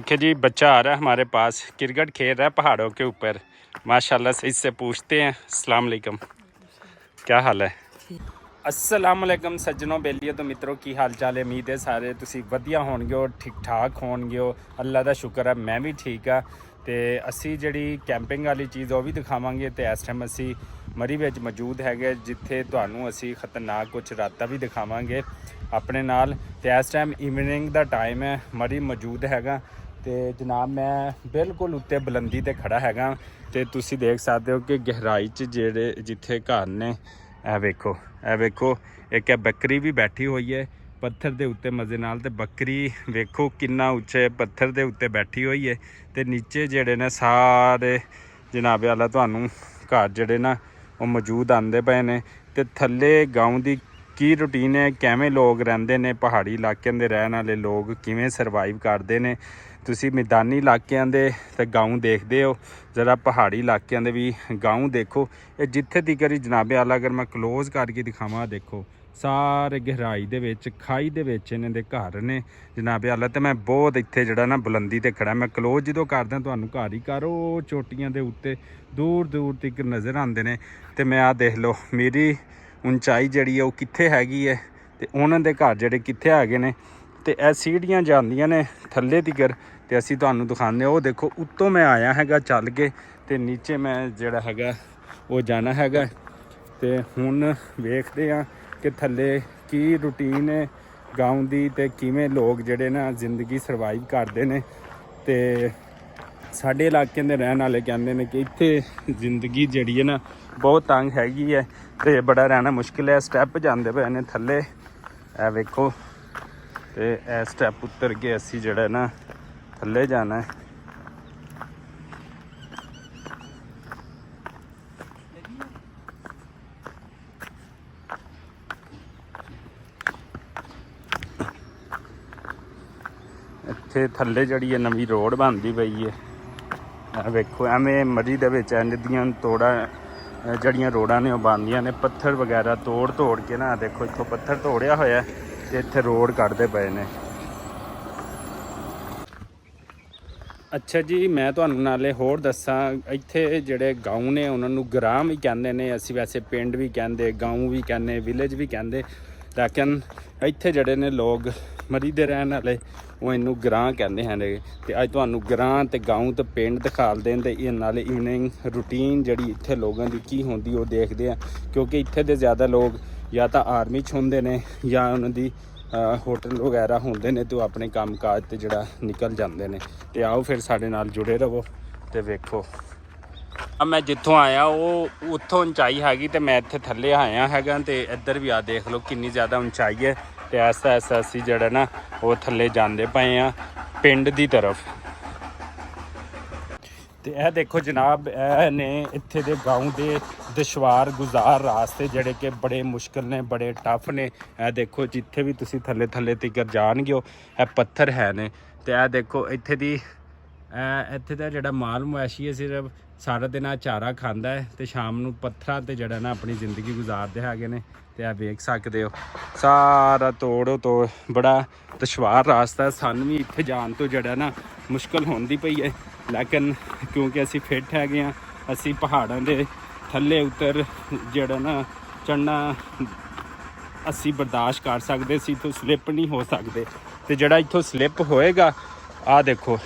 देखिए जी, बच्चा आ रहा है हमारे पास, क्रिकेट खेल रहा है पहाड़ों के ऊपर। माशाल्लाह से इससे पूछते हैं। अस्सलाम वालेकुम, क्या हाल है? अस्सलाम वालेकुम सज्जनों, बेलिए तो मित्रों की हाल चाल है। उम्मीद है सारे तुसी वधिया होणगे हो, ठीक ठाक होणगे हो। अल्लाह दा शुक्र है मैं भी ठीक हाँ। तो असी जी कैंपिंग वाली चीज़ वो भी दिखावांगे। तो इस टाइम असी मरी विच मौजूद है, जिथे तुहानू असी खतरनाक कुछ रातां भी दिखावांगे अपने नाल। तो इस टाइम ईवनिंग का टाइम है, मरी मौजूद हैगा। तो जनाब मैं बिल्कुल उत्ते बुलंदी ते खड़ा हैगा। तो तुसी देख सकते हो कि गहराई च जेड़े जिथे घर ने, ए वेखो एक बकरी भी बैठी हुई है पत्थर के उत्ते मज़े नाल। ते बकरी वेखो किन्ना उच्चे पत्थर के उत्ते बैठी हुई है। तो नीचे जेड़े ने सारे जनाबे वाला तुहानू घर जेड़े ना वो मौजूद आंदे पे ने। ते थल्ले गाँव की की रूटीन है, किवें लोग रहिंदे ने, पहाड़ी इलाकों के रहने वाले लोग किवें सरवाइव करते हैं। तुसी मैदानी इलाकों के तो गाँव देखते हो, ज़रा पहाड़ी इलाकों के भी गाँव देखो। ये जिथे तक जनाबे आला अगर मैं क्लोज करके दिखावा, देखो सारे गहराई दे विच खाई दे विच इन्हां दे घर ने जनाबे आला। तो मैं बहुत इत्थे जड़ा ना बुलंदी ते खड़ा, मैं क्लोज जो करदा तुहानू घर ही घर वो चोटियां दे उत्ते दूर दूर तक नज़र आते हैं। तो मैं आ देख लो मेरी ऊंचाई जड़ी है वो कित्थे हैगी है, तो उन्हां दे घर जड़े कित्थे हैगे ने। तो यह सीढ़ियाँ जांदियां ने थल्ले तिकर, तो असी तुहानू दिखाने। वो देखो उत्तों मैं आया हैगा चल के, तो नीचे मैं जड़ा हैगा वो जाना हैगा। तो हुण वेखदे आ कि थल्ले की रूटीन है गाँव की, तो किवें लोग जड़े ना जिंदगी सरवाइव करते हैं। तो साढ़े इलाके के रहने वाले कहते हैं कि इत्थे जिंदगी जड़ी है ना बहुत तंग हैगी है, तो बड़ा रहना मुश्किल है। स्टैप जाते पे ने थल्ले, ए वेखो। तो ए स्टैप उतर के असी जड़ा ना थल्ले जाना है। इत्थे थल्ले जड़ी है नवी रोड बनती पई है। वेखो एवें मरी दे विच इंज दियां तोड़ा जड़ियां रोडां ने बनदियां ने, पत्थर वगैरह तोड़ तोड़ के ना। देखो इत्थों पत्थर तोड़िया होया ते इत्थे रोड कढ़दे पए ने। अच्छा जी, मैं तुहानू नाले होर दस्सां, इत्थे जिहड़े गाँव ने उन्होंने ग्राम भी कहंदे ने, असीं वैसे पिंड भी कहंदे, गाँव भी कहंदे, विलेज भी कहंदे। लेकिन इत्थे जिहड़े ने लोग मरी दे रहने वाले वो इनू ग्रां कहंदे हैं। तो अज तुहानू ग्रां ते गाँव ते पिंड दिखालदे ने। ते नाले इवनिंग रूटीन जिहड़ी इत्थे लोगों की की होंदी वो देखदे आ, क्योंकि इत्थे दे ज़्यादा लोग या तो आर्मी च होंदे ने या उन्हां दी होटल वगैरह होंदे ने, तो अपने काम काज ते जड़ा निकल जाते हैं। तो आओ फिर साडे नाल जुड़े रहो तो वेखो। अब मैं जितों आया वो उत्थों ऊंचाई हैगी, तो मैं इत्थे थल्ले आया हैगा। तो इधर भी आ देख लो कितनी ज़्यादा ऊंचाई है। तो ऐसा ऐसा असी जड़ा ना वो थल्ले जाते पे आ पिंड की तरफ। तो यह देखो जनाब, ए ने इत्थे दे गाँव के दुशवार गुजार रास्ते जड़े कि बड़े मुश्किल ने, बड़े टफ ने। यह देखो जिथे भी तुसी थल्ले थल्ले तिकर जाणगे हो यह पत्थर है ने। तो यह देखो इत्थे दी इत्थे दा जड़ा माल मवेशी है सिर्फ सारा दिन चारा खांदा है, तो शाम नू पत्थरां ते जड़ा ना अपनी ज़िंदगी गुजारते हैगे ने। तो यह वेख सकते हो सारा तोड़ो तो बड़ा दुशवार रास्ता है। सानू भी इत्थे जान तो जड़ा ना मुश्किल होंदी पई है, लेकिन क्योंकि असी फिट हैगे हाँ, असी पहाड़ों के थल्ले उतर जड़ा ना चढ़ना असी बर्दाश्त कर सकते, असी इत्थों स्लिप नहीं हो सकते। तो जड़ा इत्थों स्लिप होएगा, आ देखो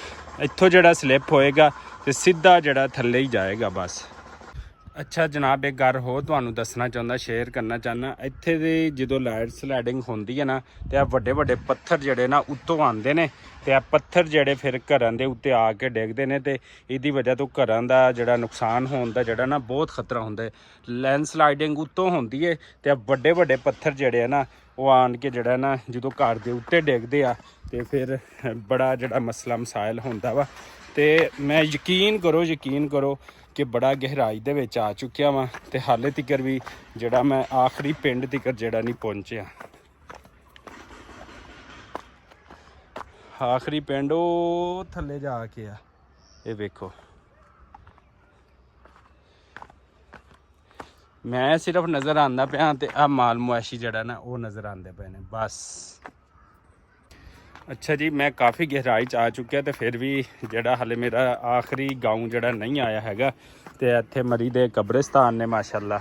इत्थों जड़ा स्लिप होएगा तो सीधा जड़ा थल्ले ही जाएगा बस। अच्छा जनाब, एक गल होर तुहानू दसना चाहुंदा, शेयर करना चाहना। इत्थे दी जदों लैंड स्लाइडिंग होंदी है ना, तो यह वड्डे वड्डे पत्थर जड़े ना उत्तों आंदे ने। तो यह पत्थर जड़े फिर घरां दे उत्ते आके डिगदे ने, ते इहदी वजह तो घरां दा जड़ा नुकसान होण दा जड़ा ना बहुत खतरा हुंदा है। लैंड स्लाइडिंग उत्तों होंदी है, तो वड्डे वड्डे पत्थर जड़े है ना वो आन के जड़ा ना जदों घर दे उत्ते डिगदे आ, ते फिर बड़ा जड़ा मसला मसाइल होंदा वा। तो मैं यकीन करो कि बड़ा गहराई दे विच आ चुकिया वां, ते हाले तिकर भी जड़ा मैं आखिरी पिंड तिकर जड़ा नहीं पहुंचिया। आखिरी पिंड ओ थल्ले जाके आ, ये वेखो। मैं सिर्फ नज़र आंदा पिया, ते आ माल मवेशी जड़ा ना वो नज़र आंदे पे ने बस। अच्छा जी, मैं काफ़ी गहराई च आ चुकिया तो फिर भी ਜਿਹੜਾ ਹਾਲੇ ਮੇਰਾ ਆਖਰੀ गाँव ਜਿਹੜਾ नहीं ਆਇਆ ਹੈਗਾ ਤੇ ਇੱਥੇ ਮਰੀ ਦੇ ਕਬਰਿਸਤਾਨ ਨੇ ਮਾਸ਼ਾਅੱਲਾ।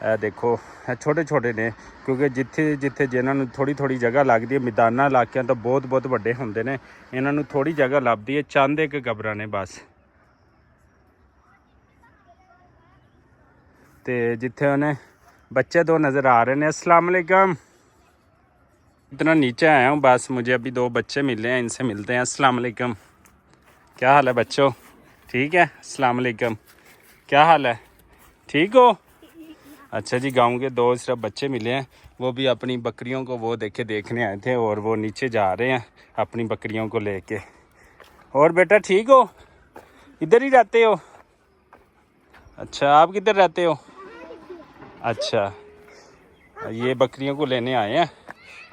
ਇਹ ਦੇਖੋ ਇਹ ਛੋਟੇ ਛੋਟੇ ਨੇ ਕਿਉਂਕਿ ਜਿੱਥੇ ਜਿੱਥੇ ਜਿਨ੍ਹਾਂ ਨੂੰ ਥੋੜੀ ਥੋੜੀ ਜਗ੍ਹਾ ਲੱਗਦੀ ਹੈ ਮੈਦਾਨਾਂ ਇਲਾਕਿਆਂ ਤੋਂ ਬਹੁਤ ਬਹੁਤ ਵੱਡੇ ਹੁੰਦੇ ਨੇ, ਇਹਨਾਂ ਨੂੰ ਥੋੜੀ ਜਗ੍ਹਾ ਲੱਭਦੀ ਹੈ, ਚੰਦ ਇੱਕ ਕਬਰਾਂ ਨੇ ਬਸ। ਤੇ ਜਿੱਥੇ ਉਹਨੇ बच्चे दो नज़र आ रहे हैं। अस्सलाम वालेकुम। इतना नीचे आया हूँ बस, मुझे अभी दो बच्चे मिले हैं, इनसे मिलते हैं। अस्सलाम वालेकुम। क्या हाल है बच्चों? ठीक है। अस्सलाम वालेकुम। क्या हाल है? ठीक हो? अच्छा जी, गांव के दो सिर्फ बच्चे मिले हैं, वो भी अपनी बकरियों को वो देखने आए थे और वो नीचे जा रहे हैं अपनी बकरियों को लेके। और बेटा ठीक हो? इधर ही रहते हो? अच्छा, आप किधर रहते हो? अच्छा, ये बकरियों को लेने आए हैं,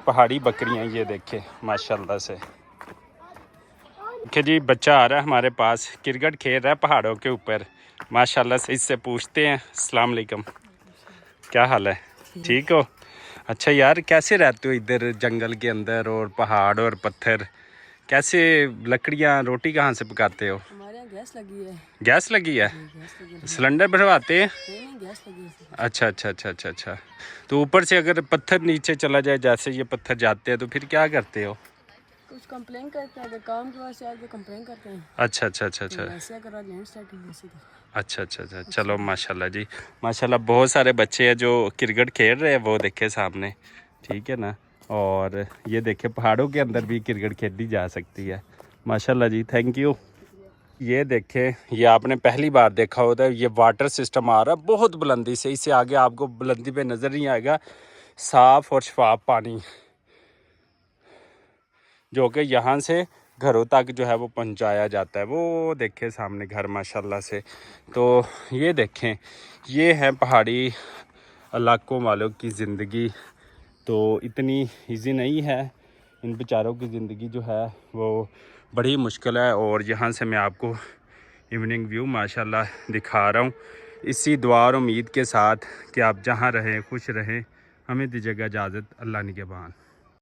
पहाड़ी बकरियां ये देखे माशाल्लाह से। देखिए जी, बच्चा आ रहा है हमारे पास, क्रिकेट खेल रहा है पहाड़ों के ऊपर माशाल्लाह से। इससे पूछते हैं। अस्सलाम वालेकुम। क्या हाल है? ठीक हो? अच्छा यार, कैसे रहते हो इधर जंगल के अंदर और पहाड़ और पत्थर? कैसे लकड़ियाँ, रोटी कहाँ से पकाते हो? हमारे यहाँ गैस लगी है। गैस लगी है? गैस लगी है। सिलेंडर भरवाते हैं? नहीं, गैस लगी है। अच्छा अच्छा अच्छा अच्छा अच्छा। तो ऊपर से अगर पत्थर नीचे चला जाए, जैसे ये पत्थर जाते हैं, तो फिर क्या करते हो? कुछ कंप्लेन करते हैं, अगर काम की वजह से आके कंप्लेन करते हैं। अच्छा अच्छा अच्छा अच्छा ऐसे अगर लैंड स्लाइड वैसे तो। अच्छा अच्छा अच्छा। चलो माशाल्लाह जी, माशाल्लाह। बहुत सारे बच्चे हैं जो क्रिकेट खेल रहे हैं, वो देखे सामने, ठीक है ना। और ये देखे पहाड़ों के अंदर भी क्रिकेट खेली जा सकती है माशाल्लाह जी। Thank you. ये देखे, ये आपने पहली बार देखा होता है, ये वाटर सिस्टम आ रहा है बहुत बुलंदी से, इससे आगे आपको बुलंदी पे नज़र नहीं आएगा, साफ़ और शफाफ पानी जो कि यहाँ से घरों तक जो है वो पहुँचाया जाता है। वो देखें सामने घर माशाल्लाह से। तो ये देखें, ये है पहाड़ी इलाकों वालों की ज़िंदगी। तो इतनी इजी नहीं है, इन बेचारों की ज़िंदगी जो है वो बड़ी मुश्किल है। और यहाँ से मैं आपको इवनिंग व्यू माशाल्लाह दिखा रहा हूँ, इसी दुआ और उम्मीद के साथ कि आप जहाँ रहें खुश रहें। हमें दीजिएगा इजाज़त। अल्लाह निगहबान।